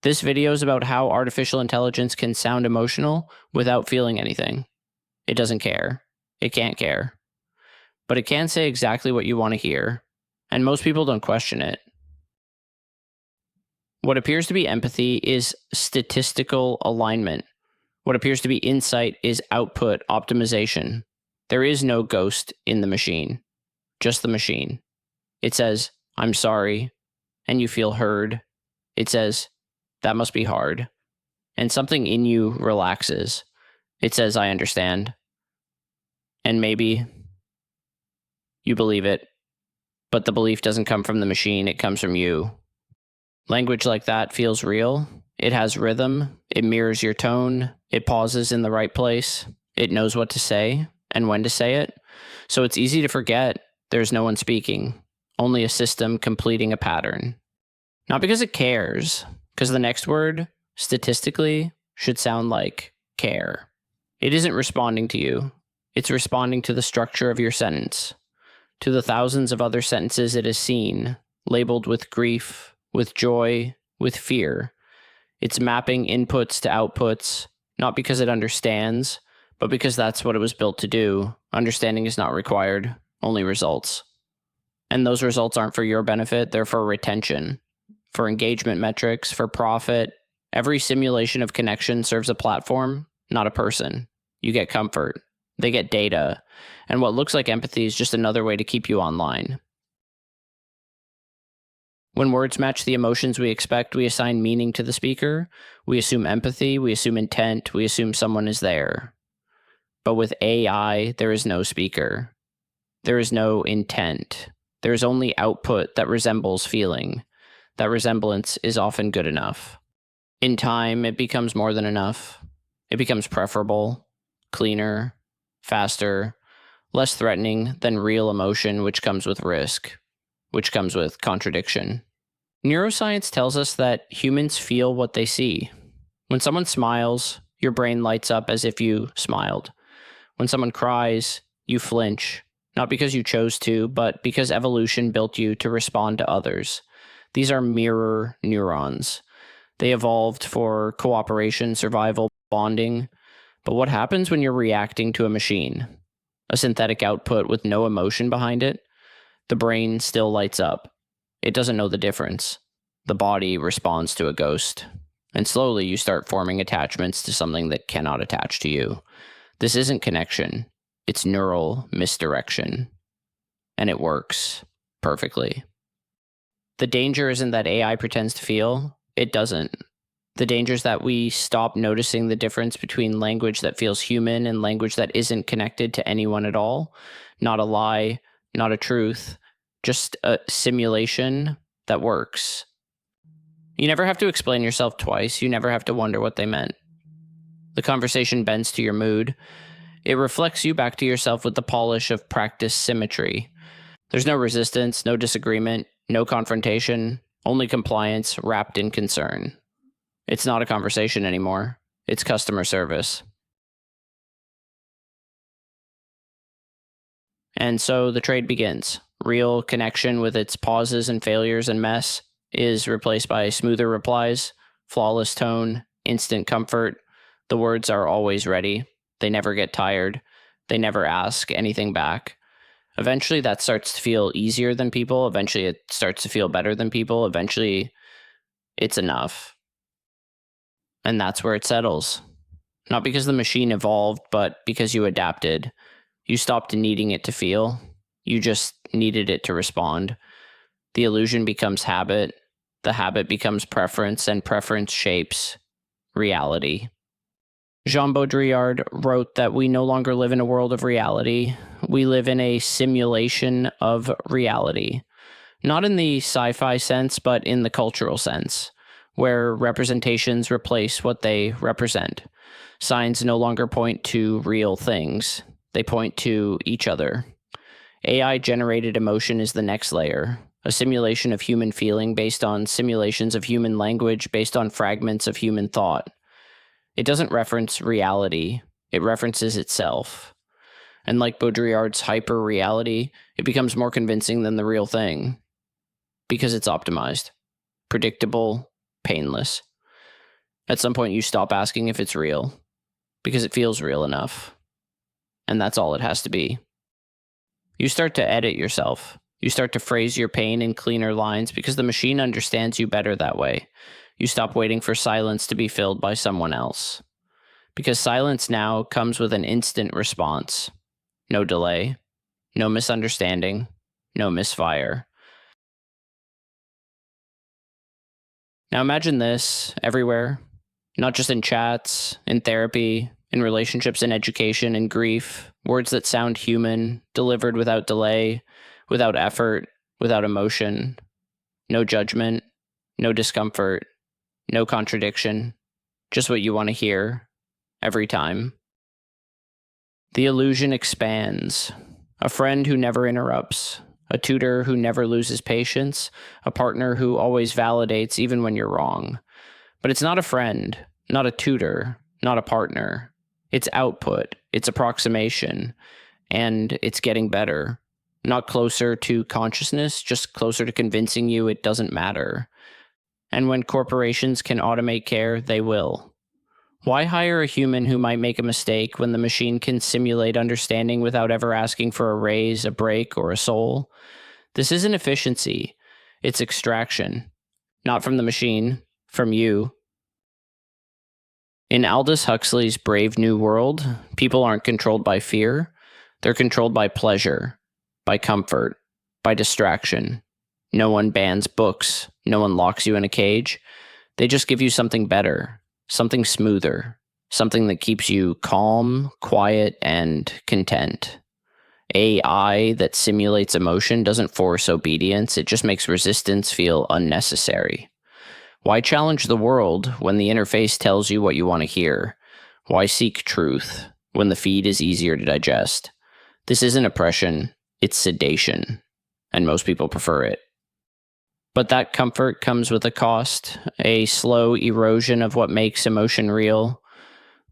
This video is about how artificial intelligence can sound emotional without feeling anything. It doesn't care. It can't care. But it can say exactly what you want to hear, and most people don't question it. What appears to be empathy is statistical alignment. What appears to be insight is output optimization. There is no ghost in the machine, just the machine. It says, "I'm sorry," and you feel heard. It says, "That must be hard." And something in you relaxes. It says, "I understand." And maybe you believe it, but the belief doesn't come from the machine, it comes from you. Language like that feels real. It has rhythm. It mirrors your tone. It pauses in the right place. It knows what to say and when to say it. So it's easy to forget there's no one speaking, only a system completing a pattern. Not because it cares, because the next word, statistically, should sound like care. It isn't responding to you. It's responding to the structure of your sentence, to the thousands of other sentences it has seen, labeled with grief, with joy, with fear. It's mapping inputs to outputs, not because it understands, but because that's what it was built to do. Understanding is not required, only results. And those results aren't for your benefit, they're for retention, for engagement metrics, for profit. Every simulation of connection serves a platform, not a person. You get comfort. They get data. And what looks like empathy is just another way to keep you online. When words match the emotions we expect, we assign meaning to the speaker. We assume empathy, we assume intent, we assume someone is there. But with AI, there is no speaker. There is no intent. There is only output that resembles feeling. That resemblance is often good enough. In time, it becomes more than enough. It becomes preferable, cleaner, faster, less threatening than real emotion, which comes with risk, which comes with contradiction. Neuroscience tells us that humans feel what they see. When someone smiles, your brain lights up as if you smiled. When someone cries, you flinch, not because you chose to, but because evolution built you to respond to others. These are mirror neurons. They evolved for cooperation, survival, bonding. But what happens when you're reacting to a machine? A synthetic output with no emotion behind it? The brain still lights up. It doesn't know the difference. The body responds to a ghost. And slowly you start forming attachments to something that cannot attach to you. This isn't connection. It's neural misdirection. And it works perfectly. The danger isn't that AI pretends to feel. It doesn't. The danger is that we stop noticing the difference between language that feels human and language that isn't connected to anyone at all. Not a lie, not a truth, just a simulation that works. You never have to explain yourself twice. You never have to wonder what they meant. The conversation bends to your mood. It reflects you back to yourself with the polish of practiced symmetry. There's no resistance, no disagreement, no confrontation, only compliance wrapped in concern. It's not a conversation anymore. It's customer service. And so the trade begins. Real connection with its pauses and failures and mess is replaced by smoother replies, flawless tone, instant comfort. The words are always ready. They never get tired. They never ask anything back. Eventually that starts to feel easier than people. Eventually it starts to feel better than people. Eventually it's enough. And that's where it settles. Not because the machine evolved, but because you adapted. You stopped needing it to feel. You just needed it to respond. The illusion becomes habit. The habit becomes preference, and preference shapes reality. Jean Baudrillard wrote that we no longer live in a world of reality. We live in a simulation of reality. Not in the sci-fi sense, but in the cultural sense, where representations replace what they represent. Signs no longer point to real things. They point to each other. AI-generated emotion is the next layer, a simulation of human feeling based on simulations of human language based on fragments of human thought. It doesn't reference reality, it references itself. And like Baudrillard's hyper-reality, it becomes more convincing than the real thing, because it's optimized, predictable, painless. At some point, you stop asking if it's real, because it feels real enough. And that's all it has to be. You start to edit yourself. You start to phrase your pain in cleaner lines because the machine understands you better that way. You stop waiting for silence to be filled by someone else. Because silence now comes with an instant response. No delay, no misunderstanding, no misfire. Now imagine this everywhere, not just in chats, in therapy, in relationships, in education, in grief, words that sound human, delivered without delay, without effort, without emotion, no judgment, no discomfort, no contradiction, just what you want to hear every time. The illusion expands. A friend who never interrupts, a tutor who never loses patience, a partner who always validates even when you're wrong. But it's not a friend, not a tutor, not a partner. It's output, it's approximation, and it's getting better. Not closer to consciousness, just closer to convincing you it doesn't matter. And when corporations can automate care, they will. Why hire a human who might make a mistake when the machine can simulate understanding without ever asking for a raise, a break, or a soul? This isn't efficiency, it's extraction. Not from the machine, from you. In Aldous Huxley's Brave New World, people aren't controlled by fear, they're controlled by pleasure, by comfort, by distraction. No one bans books, no one locks you in a cage. They just give you something better, something smoother, something that keeps you calm, quiet, and content. AI that simulates emotion doesn't force obedience, it just makes resistance feel unnecessary. Why challenge the world when the interface tells you what you want to hear? Why seek truth when the feed is easier to digest? This isn't oppression, it's sedation, and most people prefer it. But that comfort comes with a cost, a slow erosion of what makes emotion real,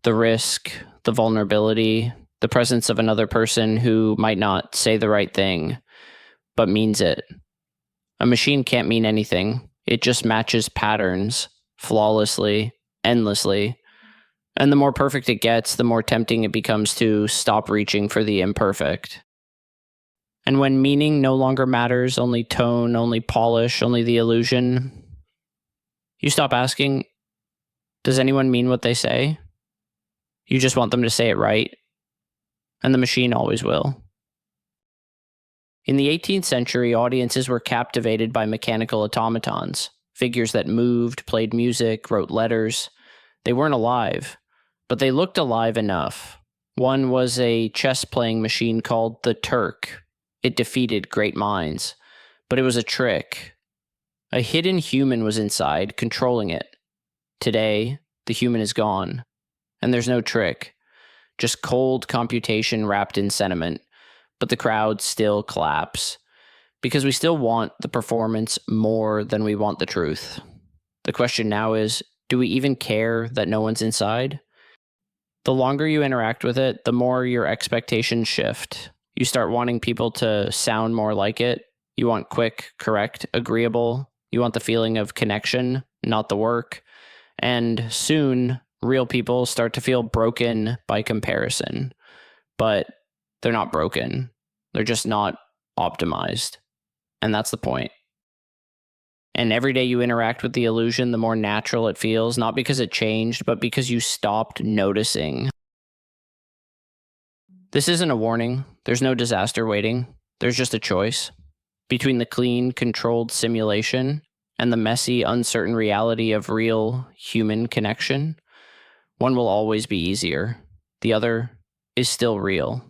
the risk, the vulnerability, the presence of another person who might not say the right thing, but means it. A machine can't mean anything. It just matches patterns flawlessly, endlessly. And the more perfect it gets, the more tempting it becomes to stop reaching for the imperfect. And when meaning no longer matters, only tone, only polish, only the illusion, you stop asking, does anyone mean what they say? You just want them to say it right. And the machine always will. In the 18th century, audiences were captivated by mechanical automatons, figures that moved, played music, wrote letters. They weren't alive, but they looked alive enough. One was a chess-playing machine called the Turk. It defeated great minds, but it was a trick. A hidden human was inside, controlling it. Today, the human is gone, and there's no trick, just cold computation wrapped in sentiment. But the crowd still claps, because we still want the performance more than we want the truth. The question now is, do we even care that no one's inside? The longer you interact with it, the more your expectations shift. You start wanting people to sound more like it. You want quick, correct, agreeable. You want the feeling of connection, not the work. And soon, real people start to feel broken by comparison. But they're not broken. They're just not optimized. And that's the point. And every day you interact with the illusion, the more natural it feels, not because it changed, but because you stopped noticing. This isn't a warning. There's no disaster waiting. There's just a choice between the clean, controlled simulation and the messy, uncertain reality of real human connection. One will always be easier. The other is still real.